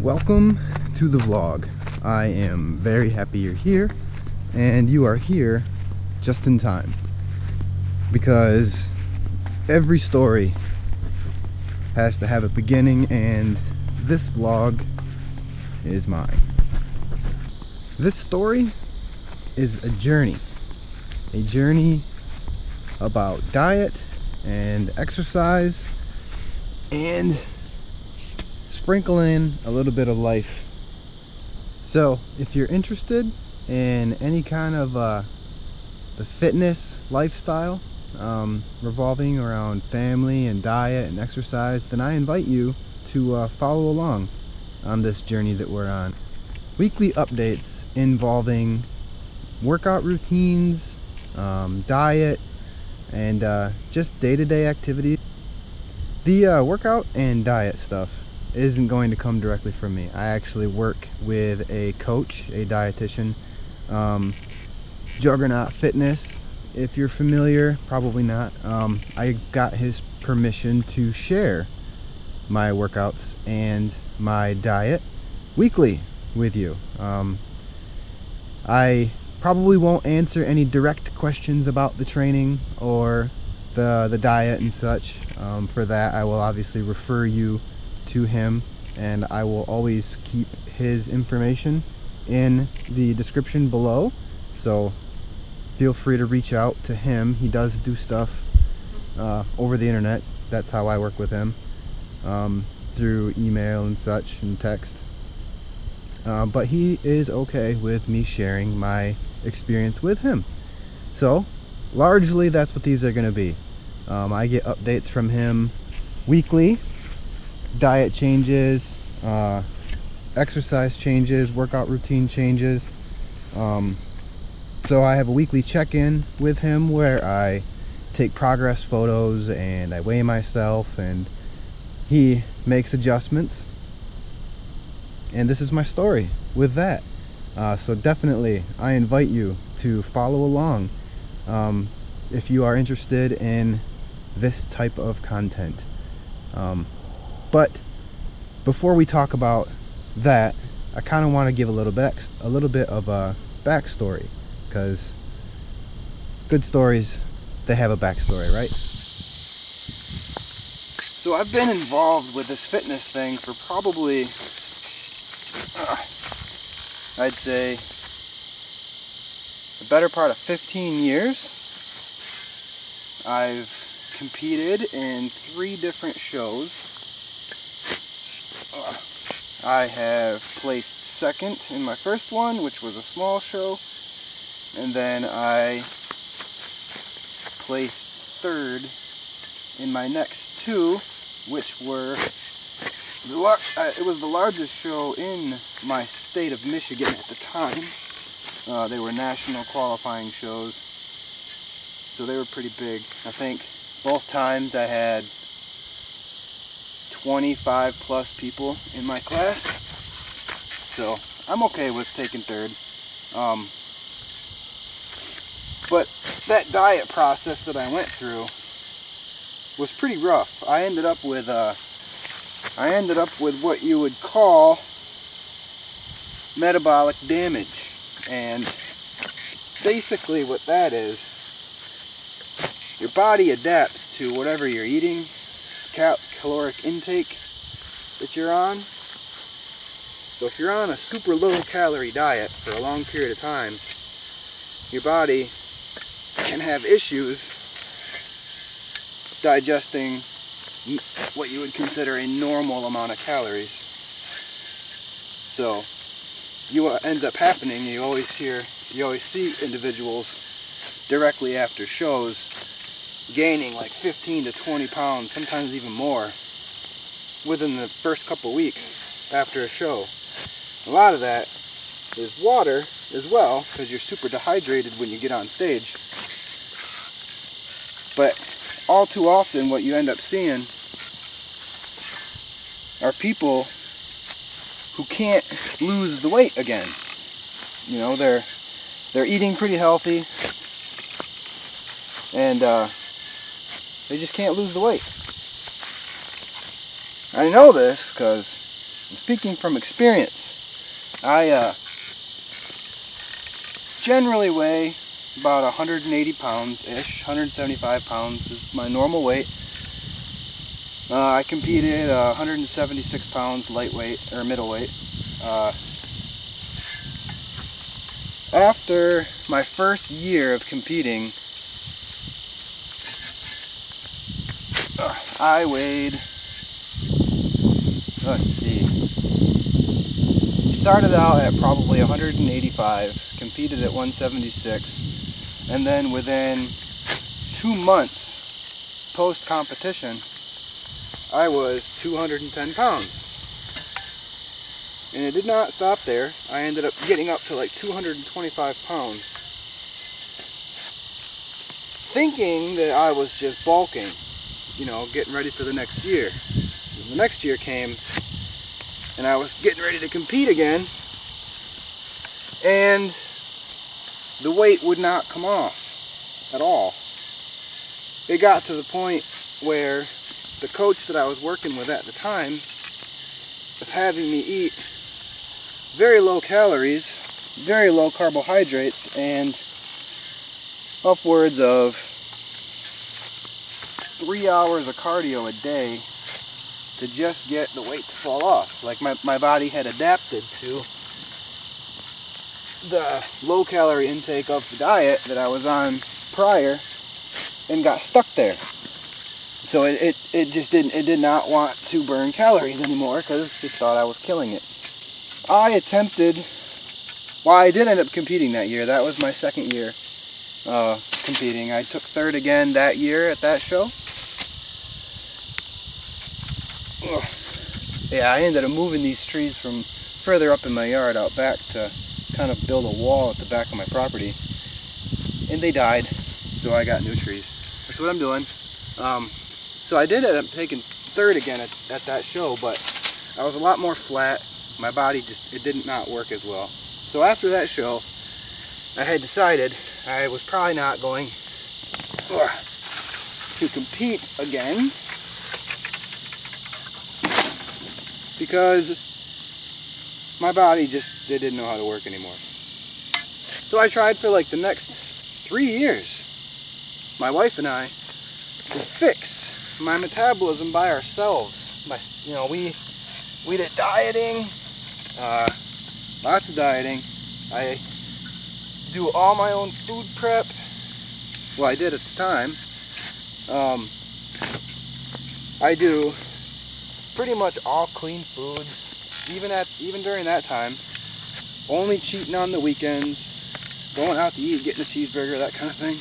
Welcome to the vlog. I am very happy you're here, and you are here just in time, because every story has to have a beginning, and this vlog is mine. This story is a journey about diet and exercise, and sprinkle in a little bit of life. So if you're interested in any kind of the fitness lifestyle revolving around family and diet and exercise, then I invite you to follow along on this journey that we're on. Weekly updates involving workout routines, diet, and just day-to-day activities. The workout and diet stuff isn't going to come directly from me. I actually work with a coach, a dietitian, Juggernaut Fitness. If you're familiar, probably not. I got his permission to share my workouts and my diet weekly with you. I probably won't answer any direct questions about the training or the diet and such. For that, I will obviously refer you to him, and I will always keep his information in the description below, so feel free to reach out to him. He does do stuff over the internet. That's how I work with him, through email and such and text, but he is okay with me sharing my experience with him. So largely that's what these are going to be. I get updates from him weekly: diet changes, exercise changes, workout routine changes. So I have a weekly check-in with him where I take progress photos and I weigh myself, and he makes adjustments. And this is my story with that. So definitely I invite you to follow along if you are interested in this type of content. But before we talk about that, I kind of want to give a little bit of a backstory, because good stories, they have a backstory, right? So I've been involved with this fitness thing for probably, I'd say, the better part of 15 years. I've competed in 3 different shows. I have placed second in my first one, which was a small show, and then I placed third in my next 2, which were it was the largest show in my state of Michigan at the time. They were national qualifying shows, so they were pretty big. I think both times I had 25 plus people in my class, so I'm okay with taking third. But that diet process that I went through was pretty rough. I ended up with what you would call metabolic damage, and basically what that is, your body adapts to whatever you're eating, caloric intake that you're on. So if you're on a super low calorie diet for a long period of time, your body can have issues digesting what you would consider a normal amount of calories. So what ends up happening, you always see individuals directly after shows gaining like 15 to 20 pounds, sometimes even more, within the first couple weeks after a show. A lot of that is water as well, because you're super dehydrated when you get on stage. But all too often what you end up seeing are people who can't lose the weight again. You know, they're eating pretty healthy, and they just can't lose the weight. I know this because And speaking from experience, I generally weigh about 180 pounds-ish, 175 pounds is my normal weight. I competed 176 pounds lightweight, or middleweight. After my first year of competing, I weighed, let's see, started out at probably 185, competed at 176, and then within 2 months post-competition, I was 210 pounds. And it did not stop there. I ended up getting up to like 225 pounds, thinking that I was just bulking, you know, getting ready for the next year. The next year came, and I was getting ready to compete again, and the weight would not come off at all. It got to the point where the coach that I was working with at the time was having me eat very low calories, very low carbohydrates, and upwards of 3 hours of cardio a day to just get the weight to fall off. Like my body had adapted to the low calorie intake of the diet that I was on prior and got stuck there. So it did not want to burn calories anymore because it thought I was killing it. I did end up competing that year. That was my second year competing. I took third again that year at that show. Yeah, I ended up moving these trees from further up in my yard out back to kind of build a wall at the back of my property. And they died, so I got new trees. That's what I'm doing. So I did end up taking third again at that show, but I was a lot more flat. My body it did not work as well. So after that show, I had decided I was probably not going to compete again because my body it didn't know how to work anymore. So I tried for like the next 3 years, my wife and I, to fix my metabolism by ourselves. We did dieting, lots of dieting. I do all my own food prep. Well, I did at the time. I do pretty much all clean foods, even during that time. Only cheating on the weekends, going out to eat, getting a cheeseburger, that kind of thing.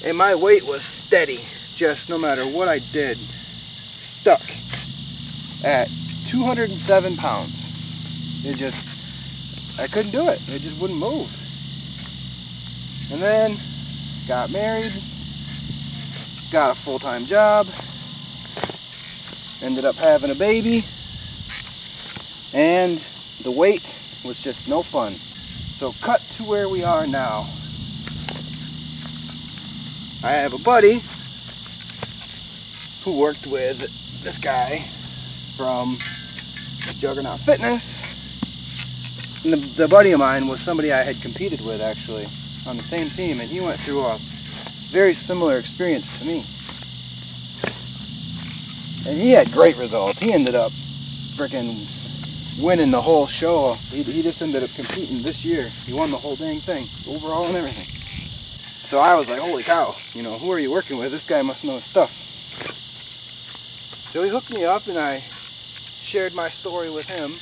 And my weight was steady, just no matter what I did, stuck at 207 pounds. I couldn't do it. It just wouldn't move. And then got married, got a full-time job, ended up having a baby, and the weight was just no fun. So cut to where we are now. I have a buddy who worked with this guy from Juggernaut Fitness. And the buddy of mine was somebody I had competed with actually on the same team, and he went through a very similar experience to me. And he had great results. He ended up freaking winning the whole show. He just ended up competing this year. He won the whole dang thing, overall and everything. So I was like, holy cow, who are you working with? This guy must know his stuff. So he hooked me up and I shared my story with him.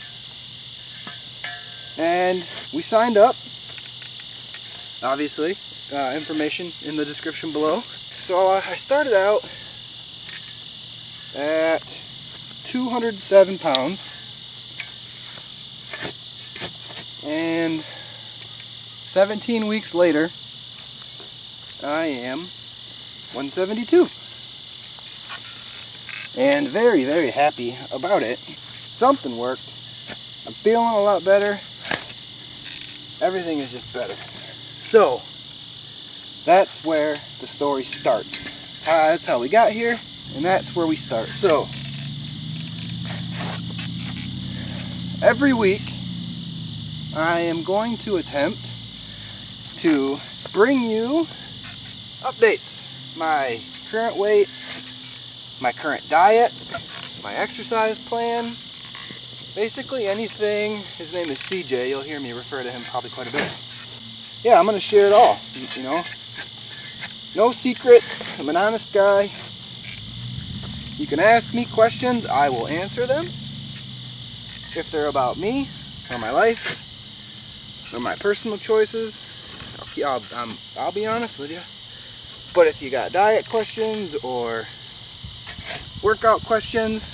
And we signed up, obviously, information in the description below. So I started out at 207 pounds, and 17 weeks later, I am 172. And very, very happy about it. Something worked. I'm feeling a lot better. Everything is just better. So, that's where the story starts. That's how we got here, and that's where we start. So, every week I am going to attempt to bring you updates. My current weight, my current diet, my exercise plan, basically anything. His name is CJ. You'll hear me refer to him probably quite a bit. Yeah, I'm going to share it all, you know. No secrets. I'm an honest guy. You can ask me questions. I will answer them. If they're about me or my life or my personal choices, I'll be honest with you. But if you got diet questions or workout questions,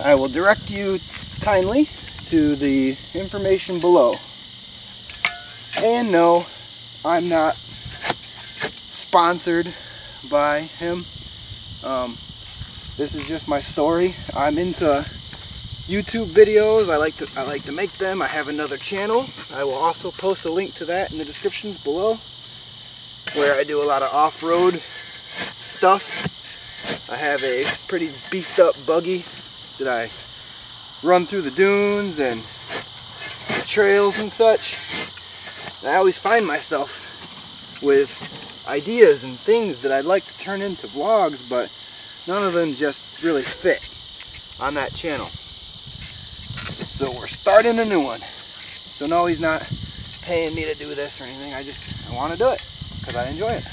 I will direct you kindly to the information below. And no, I'm not sponsored by him. This is just my story. I'm into YouTube videos. I like to make them. I have another channel. I will also post a link to that in the descriptions below, where I do a lot of off-road stuff. I have a pretty beefed up buggy that I run through the dunes and the trails and such. And I always find myself with ideas and things that I'd like to turn into vlogs, but none of them just really fit on that channel. So we're starting a new one. So no, he's not paying me to do this or anything. I want to do it because I enjoy it.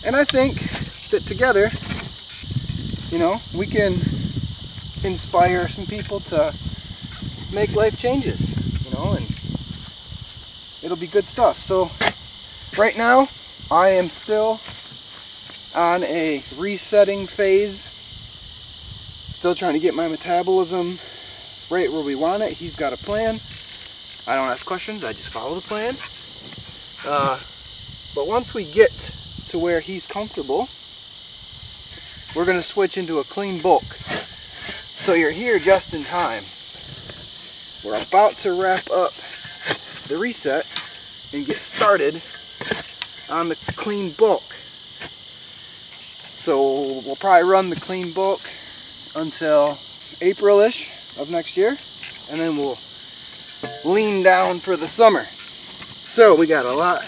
And I think that together, you know, we can inspire some people to make life changes, you know, and it'll be good stuff. So right now I am still on a resetting phase, still trying to get my metabolism right where we want it. He's got a plan. I don't ask questions, I just follow the plan. But once we get to where he's comfortable, we're going to switch into a clean bulk. So you're here just in time. We're about to wrap up the reset and get started on the clean bulk. So we'll probably run the clean bulk until April-ish of next year, and then we'll lean down for the summer. So we got a lot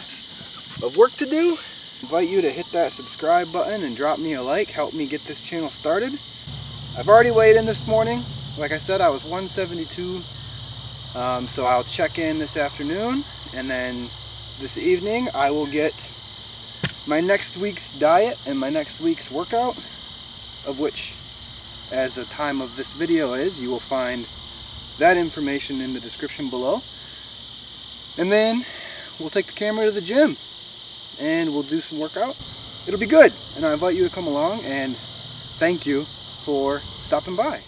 of work to do. I invite you to hit that subscribe button and drop me a like. Help me get this channel started. I've already weighed in this morning. Like I said, I was 172. So I'll check in this afternoon, and then this evening I will get my next week's diet and my next week's workout, of which, as the time of this video is, you will find that information in the description below. And then we'll take the camera to the gym and we'll do some workout. It'll be good, and I invite you to come along, and thank you for stopping by.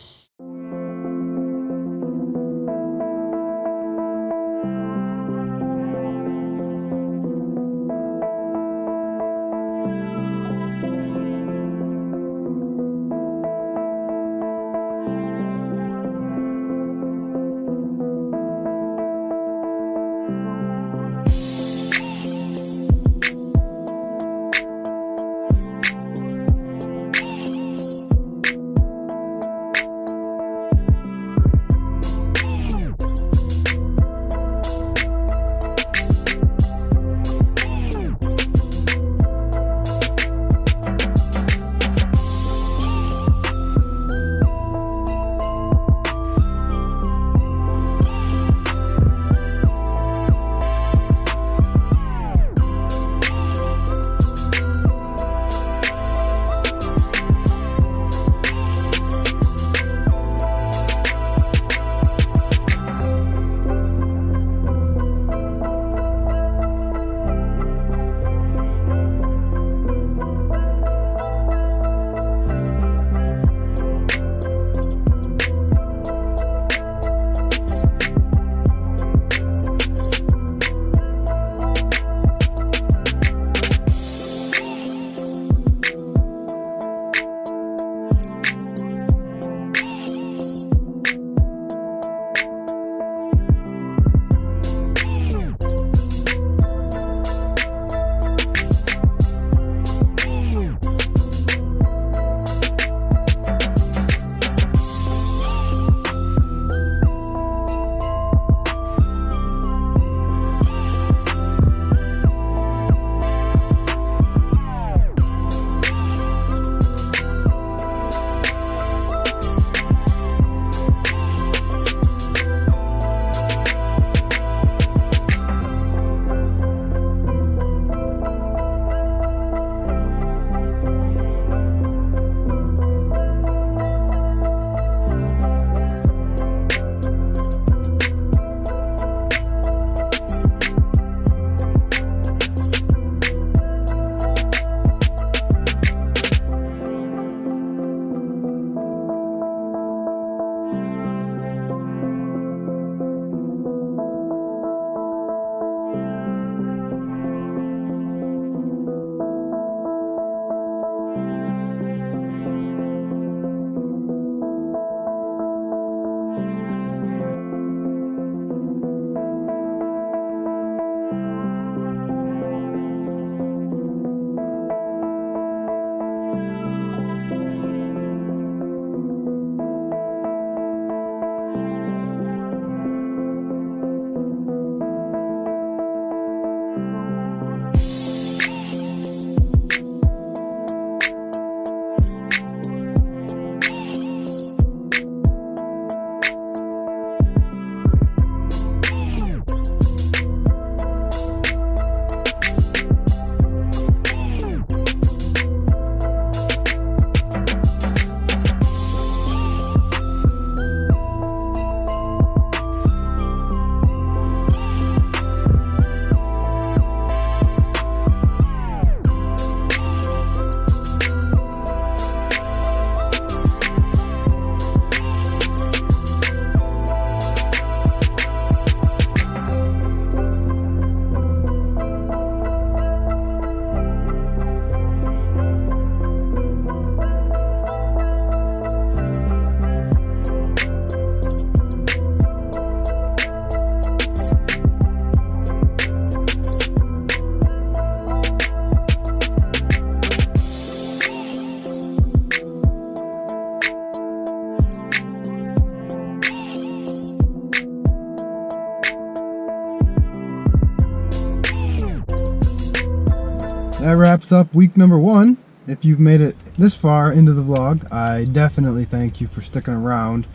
that wraps up week number 1. If you've made it this far into the vlog, I definitely thank you for sticking around.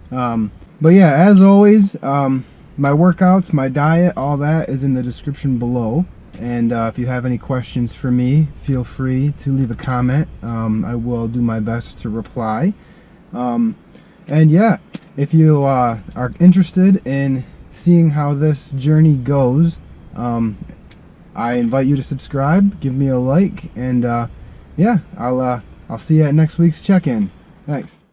But yeah, as always, my workouts, my diet, all that is in the description below. And if you have any questions for me, feel free to leave a comment. I will do my best to reply. And yeah, if you are interested in seeing how this journey goes, I invite you to subscribe, give me a like, and yeah, I'll see you at next week's check-in. Thanks.